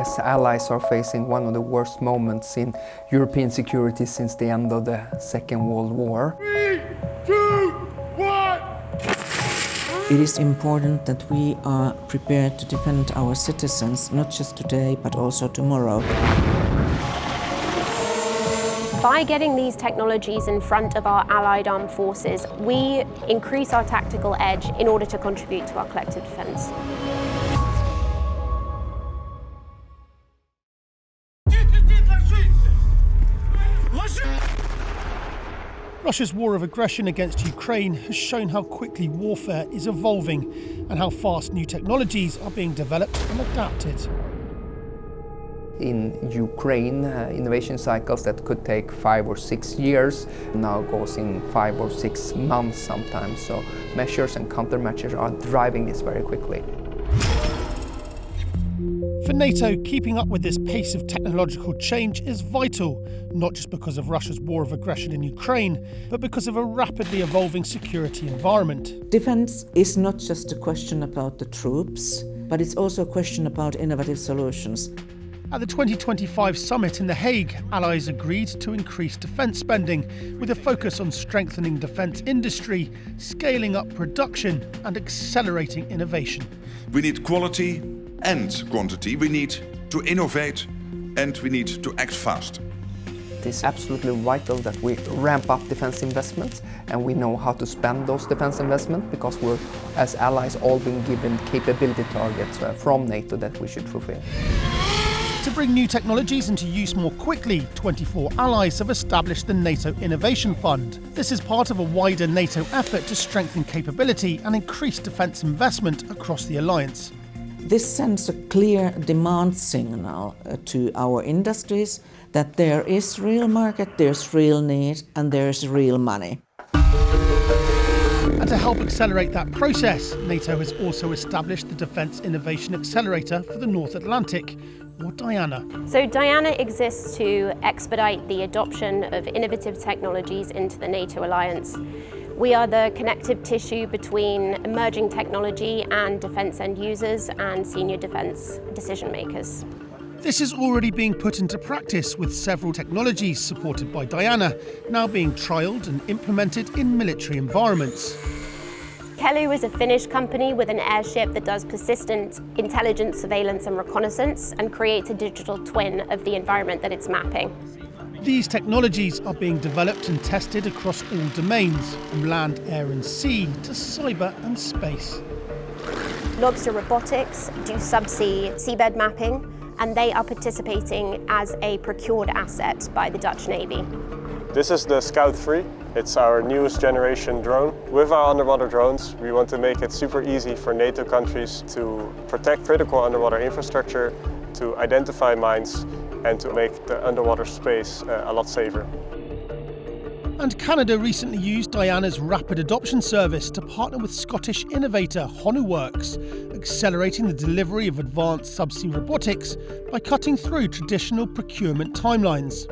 as allies are facing one of the worst moments in European security since the end of the Second World War. 3, 2, 1! It is important that we are prepared to defend our citizens, not just today, but also tomorrow. By getting these technologies in front of our allied armed forces, we increase our tactical edge in order to contribute to our collective defence. Russia's war of aggression against Ukraine has shown how quickly warfare is evolving and how fast new technologies are being developed and adapted. In Ukraine, innovation cycles that could take 5 or 6 years now goes in 5 or 6 months sometimes. So measures and countermeasures are driving this very quickly. For NATO, keeping up with this pace of technological change is vital, not just because of Russia's war of aggression in Ukraine, but because of a rapidly evolving security environment. Defense is not just a question about the troops, but it's also a question about innovative solutions. At the 2025 summit in The Hague, allies agreed to increase defence spending with a focus on strengthening defence industry, scaling up production and accelerating innovation. We need quality and quantity. We need to innovate and we need to act fast. It is absolutely vital that we ramp up defence investments, and we know how to spend those defence investments because we're, as allies, all been given capability targets from NATO that we should fulfil. To bring new technologies into use more quickly, 24 allies have established the NATO Innovation Fund. This is part of a wider NATO effort to strengthen capability and increase defence investment across the alliance. This sends a clear demand signal to our industries that there is real market, there's real need, and there's real money. And to help accelerate that process, NATO has also established the Defence Innovation Accelerator for the North Atlantic, or DIANA. So DIANA exists to expedite the adoption of innovative technologies into the NATO alliance. We are the connective tissue between emerging technology and defence end users and senior defence decision makers. This is already being put into practice with several technologies supported by DIANA now being trialled and implemented in military environments. Kellu is a Finnish company with an airship that does persistent intelligence, surveillance and reconnaissance and creates a digital twin of the environment that it's mapping. These technologies are being developed and tested across all domains, from land, air and sea to cyber and space. Lobster Robotics do subsea seabed mapping, and they are participating as a procured asset by the Dutch Navy. This is the Scout 3. It's our newest generation drone. With our underwater drones, we want to make it super easy for NATO countries to protect critical underwater infrastructure, to identify mines, and to make the underwater space a lot safer. And Canada recently used DIANA's Rapid Adoption Service to partner with Scottish innovator Honuworks, accelerating the delivery of advanced subsea robotics by cutting through traditional procurement timelines.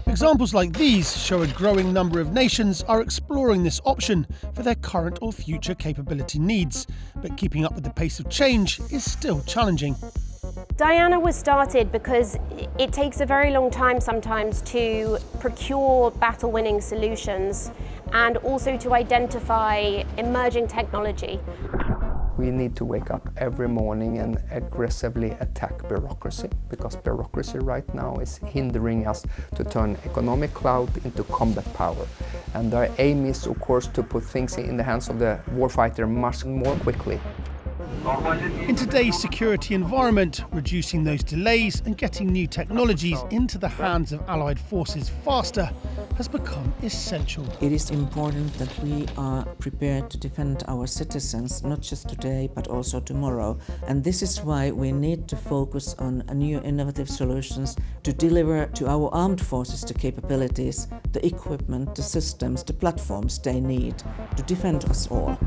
Examples like these show a growing number of nations are exploring this option for their current or future capability needs, but keeping up with the pace of change is still challenging. DIANA was started because it takes a very long time sometimes to procure battle-winning solutions and also to identify emerging technology. We need to wake up every morning and aggressively attack bureaucracy, because bureaucracy right now is hindering us to turn economic clout into combat power. And our aim is, of course, to put things in the hands of the warfighter much more quickly. In today's security environment, reducing those delays and getting new technologies into the hands of allied forces faster has become essential. It is important that we are prepared to defend our citizens, not just today, but also tomorrow. And this is why we need to focus on new innovative solutions to deliver to our armed forces the capabilities, the equipment, the systems, the platforms they need to defend us all.